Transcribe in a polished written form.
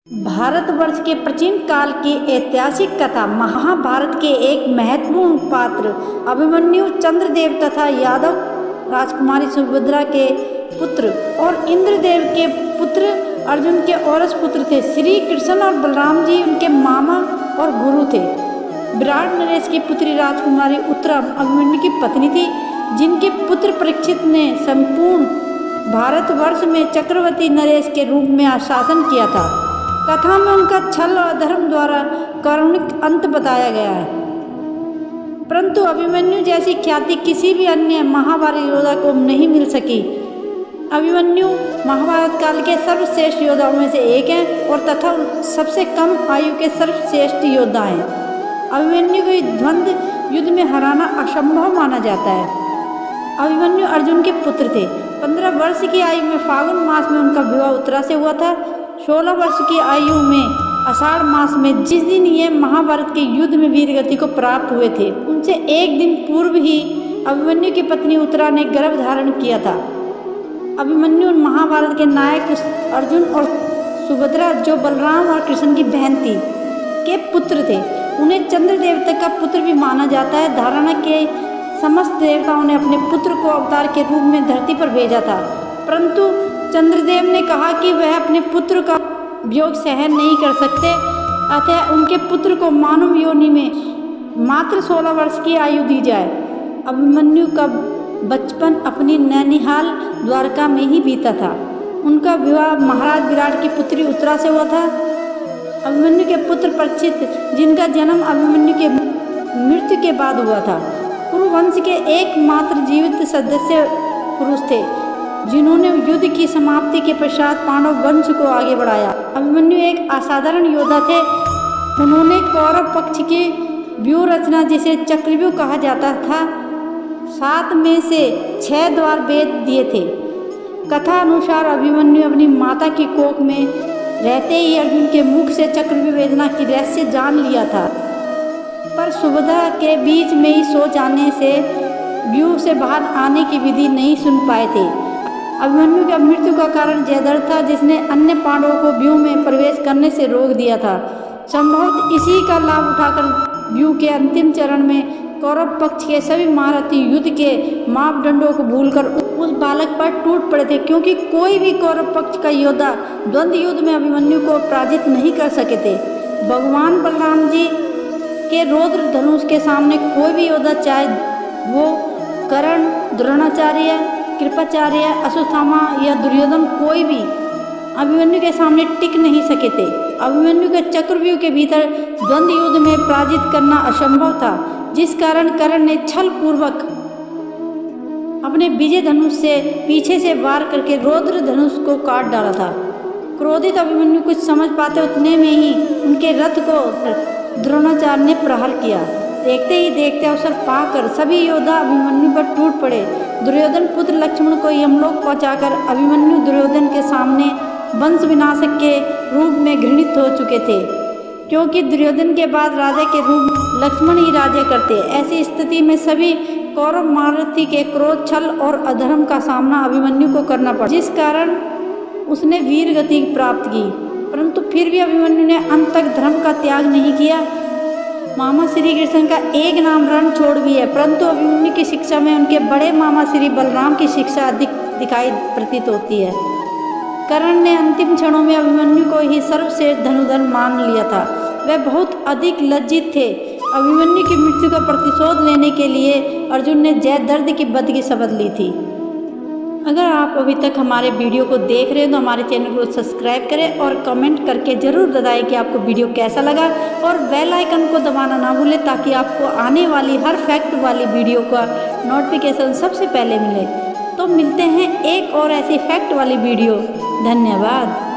भारतवर्ष के प्राचीन काल की ऐतिहासिक कथा महाभारत के एक महत्वपूर्ण पात्र अभिमन्यु चंद्रदेव तथा यादव राजकुमारी सुभद्रा के पुत्र और इंद्रदेव के पुत्र अर्जुन के औरस पुत्र थे। श्री कृष्ण और बलराम जी उनके मामा और गुरु थे। विराट नरेश की पुत्री राजकुमारी उत्तरा अभिमन्यु की पत्नी थी, जिनके पुत्र परीक्षित ने संपूर्ण भारतवर्ष में चक्रवर्ती नरेश के रूप में शासन किया था। कथा में उनका छल और अधर्म द्वारा कारुणिक अंत बताया गया है, परंतु अभिमन्यु जैसी ख्याति किसी भी अन्य महाभारत योद्धा को नहीं मिल सकी। अभिमन्यु महाभारत काल के सर्वश्रेष्ठ योद्धाओं में से एक हैं और तथा सबसे कम आयु के सर्वश्रेष्ठ योद्धा हैं। अभिमन्यु को द्वंद्व युद्ध में हराना असंभव माना जाता है। अभिमन्यु अर्जुन के पुत्र थे। 15 वर्ष की आयु में फागुन मास में उनका विवाह उत्तरा से हुआ था। 16 वर्ष की आयु में आषाढ़ मास में जिस दिन ये महाभारत के युद्ध में वीरगति को प्राप्त हुए थे, उनसे एक दिन पूर्व ही अभिमन्यु की पत्नी उत्तरा ने गर्भ धारण किया था। अभिमन्यु महाभारत के नायक अर्जुन और सुभद्रा, जो बलराम और कृष्ण की बहन थी, के पुत्र थे। उन्हें चंद्र देवता का पुत्र भी माना जाता है। धारणा के समस्त देवताओं ने अपने पुत्र को अवतार के रूप में धरती पर भेजा था, परंतु चंद्रदेव ने कहा कि वह अपने पुत्र का वियोग सहन नहीं कर सकते, अतः उनके पुत्र को मानव योनि में मात्र 16 वर्ष की आयु दी जाए। अभिमन्यु का बचपन अपनी नैनीहाल द्वारका में ही बीता था। उनका विवाह महाराज विराट की पुत्री उत्तरा से हुआ था। अभिमन्यु के पुत्र परीक्षित, जिनका जन्म अभिमन्यु के मृत्यु के बाद हुआ था, कुरुवंश के एकमात्र जीवित सदस्य पुरुष थे, जिन्होंने युद्ध की समाप्ति के पश्चात पांडव वंश को आगे बढ़ाया। अभिमन्यु एक असाधारण योद्धा थे। उन्होंने कौरव पक्ष की व्यूह रचना, जिसे चक्रव्यूह कहा जाता था, 7 में से 6 द्वार भेद दिए थे। कथा अनुसार अभिमन्यु अपनी माता की कोख में रहते ही अर्जुन के मुख से चक्रव्यूह भेदना की रहस्य जान लिया था, पर सुभद्रा के बीच में ही सो जाने से व्यूह से बाहर आने की विधि नहीं सुन पाए थे। अभिमन्यु की मृत्यु का कारण जयद्रथ था, जिसने अन्य पांडवों को व्यूह में प्रवेश करने से रोक दिया था। संभवतः इसी का लाभ उठाकर व्यूह के अंतिम चरण में कौरव पक्ष के सभी महारथी युद्ध के मापदंडों को भूलकर उस बालक पर टूट पड़े थे, क्योंकि कोई भी कौरव पक्ष का योद्धा द्वंद्व युद्ध में अभिमन्यु को पराजित नहीं कर सके थे। भगवान बलराम जी के रौद्र धनुष के सामने कोई भी योद्धा, चाहे वो कर्ण, द्रोणाचार्य, कृपाचार्य, अश्वत्थामा या दुर्योधन, कोई भी अभिमन्यु के सामने टिक नहीं सके थे। अभिमन्यु के चक्रव्यूह के भीतर द्वंद्व युद्ध में पराजित करना असंभव था, जिस कारण कर्ण ने छल पूर्वक अपने विजय धनुष से पीछे से वार करके रौद्र धनुष को काट डाला था। क्रोधित अभिमन्यु कुछ समझ पाते उतने में ही उनके रथ को द्रोणाचार्य ने प्रहार किया। देखते ही देखते अवसर पाकर सभी योद्धा अभिमन्यु पर टूट पड़े। दुर्योधन पुत्र लक्ष्मण को यमलोक पहुंचाकर अभिमन्यु दुर्योधन के सामने वंश विनाशक के रूप में घृणित हो चुके थे, क्योंकि दुर्योधन के बाद राजा के रूप लक्ष्मण ही राज्य करते। ऐसी स्थिति में सभी कौरव महारथी के क्रोध, छल और अधर्म का सामना अभिमन्यु को करना पड़ा, जिस कारण उसने वीर गति प्राप्त की। परंतु फिर भी अभिमन्यु ने अंत तक धर्म का त्याग नहीं किया। मामा श्री कृष्ण का एक नाम रण छोड़ भी है, परंतु अभिमन्यु की शिक्षा में उनके बड़े मामा श्री बलराम की शिक्षा अधिक दिखाई प्रतीत होती है। कर्ण ने अंतिम क्षणों में अभिमन्यु को ही सर्वश्रेष्ठ धनुधर मान लिया था। वे बहुत अधिक लज्जित थे। अभिमन्यु की मृत्यु का प्रतिशोध लेने के लिए अर्जुन ने जयद्रथ की वध की शपथ ली थी। अगर आप अभी तक हमारे वीडियो को देख रहे हैं तो हमारे चैनल को सब्सक्राइब करें और कमेंट करके ज़रूर बताएं कि आपको वीडियो कैसा लगा, और बेल आइकन को दबाना ना भूलें, ताकि आपको आने वाली हर फैक्ट वाली वीडियो का नोटिफिकेशन सबसे पहले मिले। तो मिलते हैं एक और ऐसी फैक्ट वाली वीडियो। धन्यवाद।